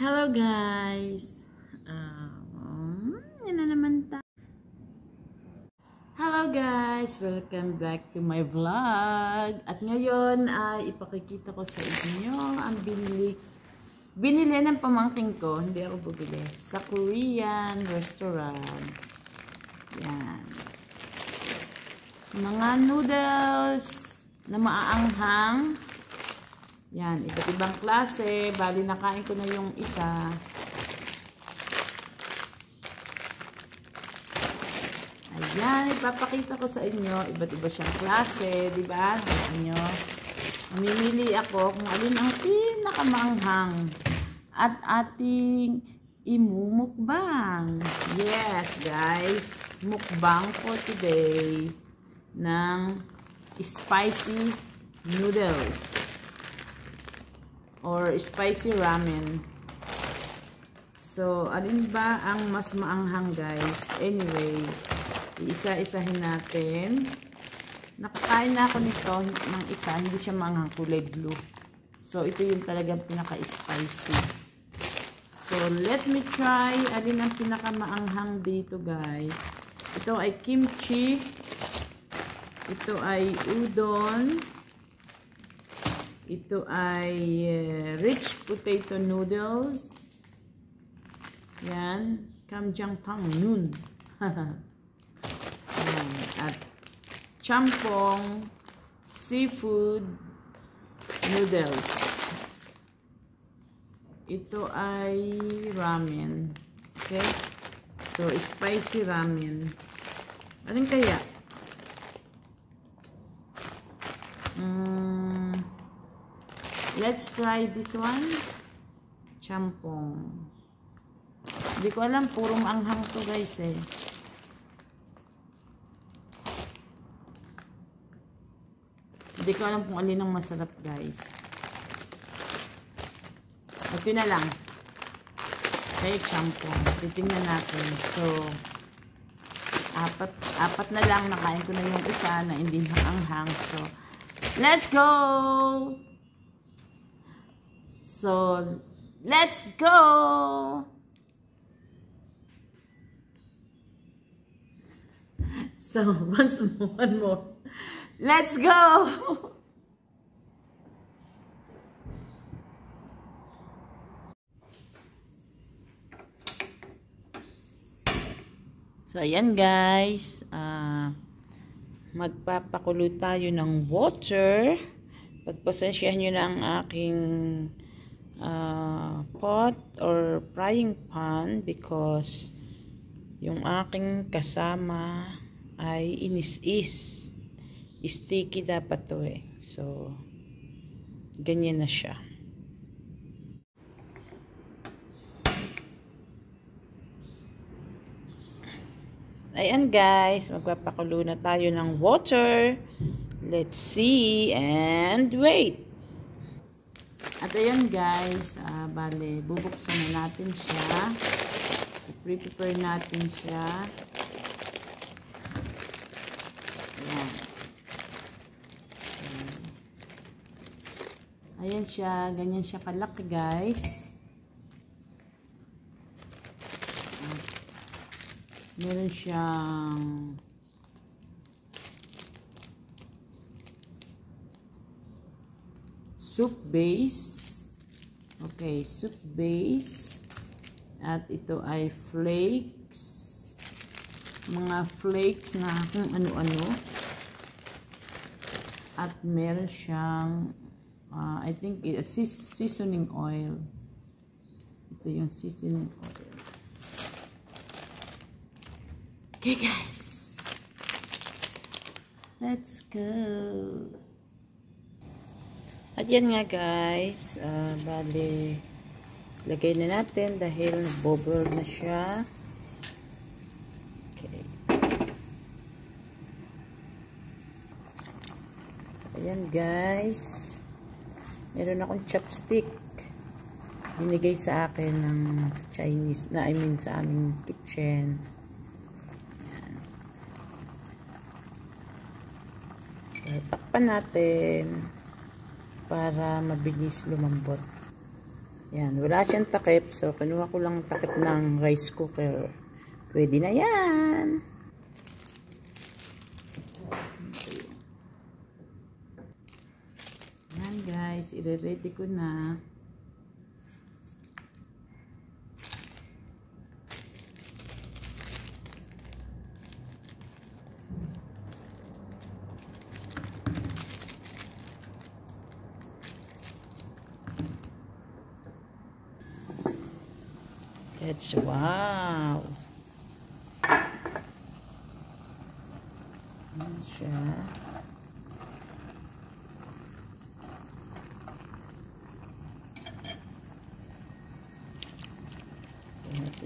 Hello guys! Yan na naman ta. Hello guys! Welcome back to my vlog. At ngayon ay ipakikita ko sa inyo ang binili ng pamangking ko. Hindi ako bumili. Sa Korean restaurant. Yan. Mga noodles na maaanghang. Yan, iba't ibang klase. Bali, nakain ko na yung isa. Ayan, ipapakita ko sa inyo. Iba't iba siyang klase, di ba? Ayan nyo. Mamimili ako kung alin ang pinakamanghang at ating imumukbang. Yes, guys. Mukbang for today ng spicy noodles. Or spicy ramen. So, alin ba ang mas maanghang, guys? Anyway, iisa-isahin natin. Nakakain na ako nito ng isa. Hindi siya maanghang, kulay blue. So, ito yung talagang pinaka-spicy. So, let me try. Alin ang pinaka-maanghang dito, guys? Ito ay kimchi. Ito ay udon. Ito ay rich potato noodles. Yan. Kamjangpang noon. Yan. At champong seafood noodles. Ito ay ramen. Okay? So, spicy ramen. Anong kaya? Let's try this one. Champong. Hindi ko alam. Puro maanghang to, guys, eh. Hindi ko alam kung alin ang masarap, guys. Ito na lang. Okay, champong. Titingnan natin. So, apat na lang. Nakain ko na yung isa na hindi maanghang. So, let's go! So, let's go! So, one more. Let's go! So, ayan guys. Magpapakulo tayo ng water. Pagpasensyahan nyo na ang aking pot or frying pan because yung aking kasama ay inis-is. Sticky dapat to eh. So, ganyan na siya. Ayan guys, magpapakulo na tayo ng water. Let's see and wait. At ayan guys, bale, bubuksan na natin siya. I-prepare natin siya. Ayan. So, ayan siya, ganyan siya kalaki guys. Meron siyang soup base. Okay, soup base. At ito ay flakes. Mga flakes na kung ano-ano. At meron siyang I think seasoning oil. Ito yung seasoning oil. Okay guys. Let's go. At yan nga guys, bali, lagay na natin dahil nag-bubble na siya. Okay. Ayan guys, meron akong chopstick. Binigay sa akin ng Chinese, sa aming kitchen. Ayan. So, takpan natin para mabilis lumambot. Yan, wala siyang takip. So, kinuha ko lang takip ng rice cooker. Pwede na yan. Yan guys, i-ready ko na. It's wow. Yan siya.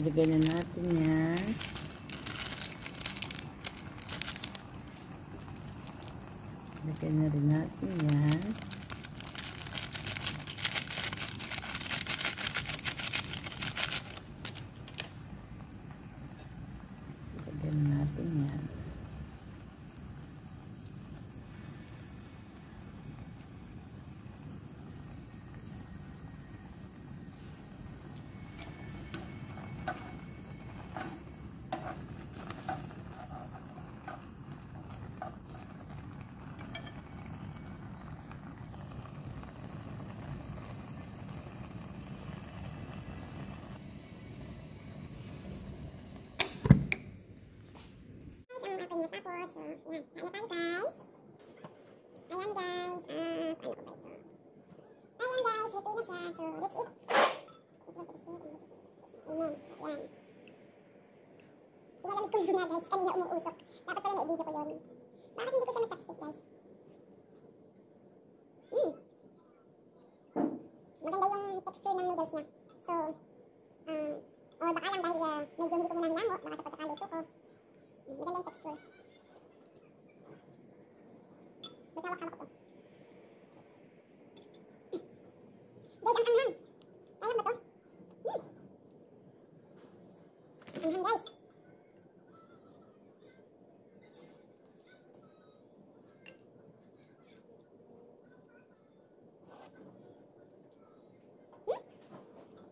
Ilagay na natin yan. Ilagay na rin natin yan. Ilagay na natin yan. Tapos, yan. Kain na tayo, guys. Ayan, guys. Paano ko ba ito? Ayan, guys. Luto na siya. So, let's eat. Amen. Ayan. Pinalamig ko muna, guys. Kanina umuusok. Dapat pala na-i-video ko yun. Bakit hindi ko siya ma-chopstick, guys? Maganda yung texture ng noodles niya. So, or baka lang dahil medyo hindi ko muna hinamo. Baka sa pagkakaluto ko. Maganda yung texture. Magkawak-hawak ko to. Guys, ang anghang. Kaya ba to? Anghang, guys.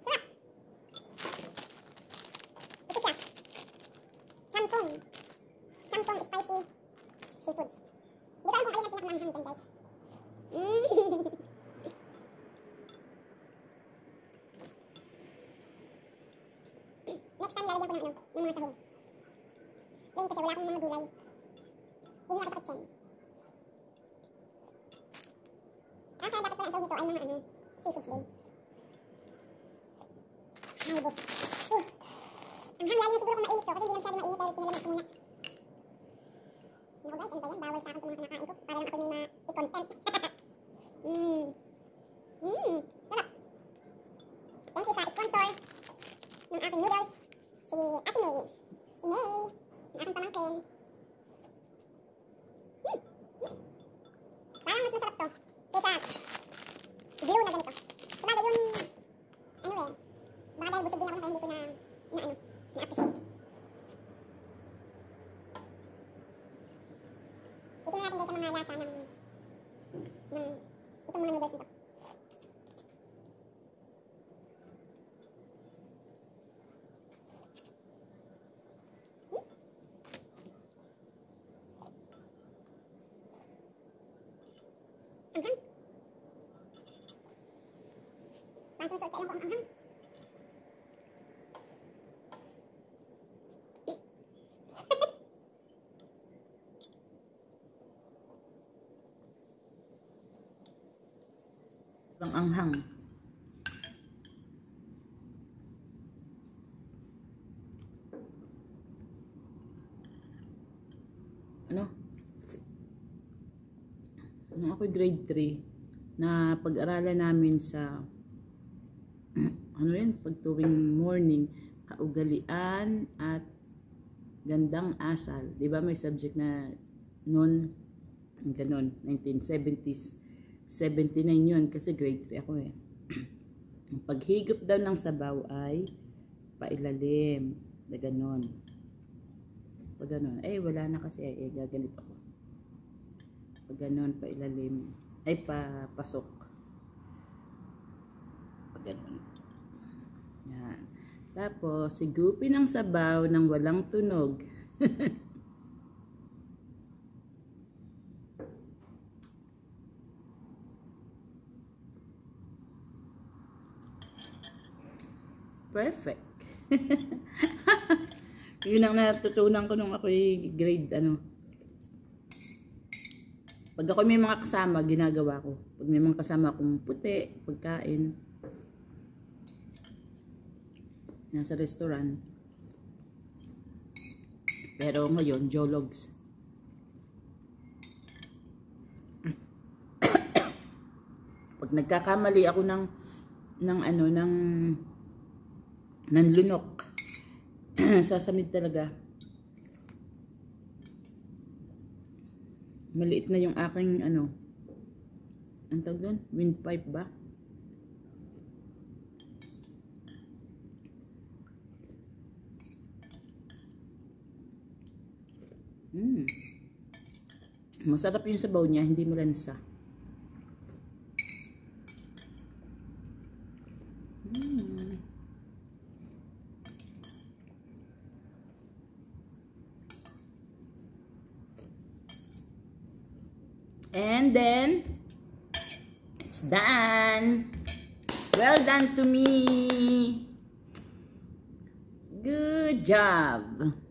Sarap. Ito siya. Champong spicy seafoods. Hindi ko alam kung alin ang pinakamanghang dyan, guys. Next time, lalagyan ko ng mga sahog. Ngayon kasi wala akong mga gulay. Hindi ako sa kitchen. Kaya dapat pala ang sahog nito ay mga seafoods din. Haibo. Ang hang, lalo na siguro kung mainit to. Kasi hindi na masyado mainit dahil pinalamig ko muna. Naku guys, ano ba yan? Bawal sa akin itong mga kinakain ko. Para lang ako may ma-i-content. Sarap. Thank you sa sponsor ng aking noodles. Si Ate May. Si May. Ang aking pamangkin. Parang mas masarap to. Kaysa glue na ganito. Sabagay yung baka dahil busog din ako na kaya hindi ko na-appreciate. Ito na natin guys ang mga lasa ng itong mga noodles nito. Anghang. Pasusot sa ilang ko ang anghang. Ang anghang. Ano? Nung ako grade 3, na pag-aralan namin sa ano yun, pag tuwing morning, kaugalian at gandang asal. Diba may subject na noon, ganon, 1970s. 79 yun kasi grade 3 ako eh. Ang paghigop daw ng sabaw ay pailalim. Na ganon. Pag ganon. Eh, wala na kasi. Eh, gaganito ako. Pag ganon, pailalim. Ay, pasok. Pag ganon. Tapos, sigupin ang sabaw ng walang tunog. Perfect. Yun ang natutunan ko nung ako'y grade, Pag ako may mga kasama, ginagawa ko. Pag may mga kasama akong puti, pagkain, nasa restaurant. Pero ngayon, jologs. Pag nagkakamali ako ng lunok, sasamid talaga. Maliit na yung aking ang tawag doon? Windpipe ba? Masarap yung sabaw niya, hindi malansa. And then, it's done. Well done to me. Good job.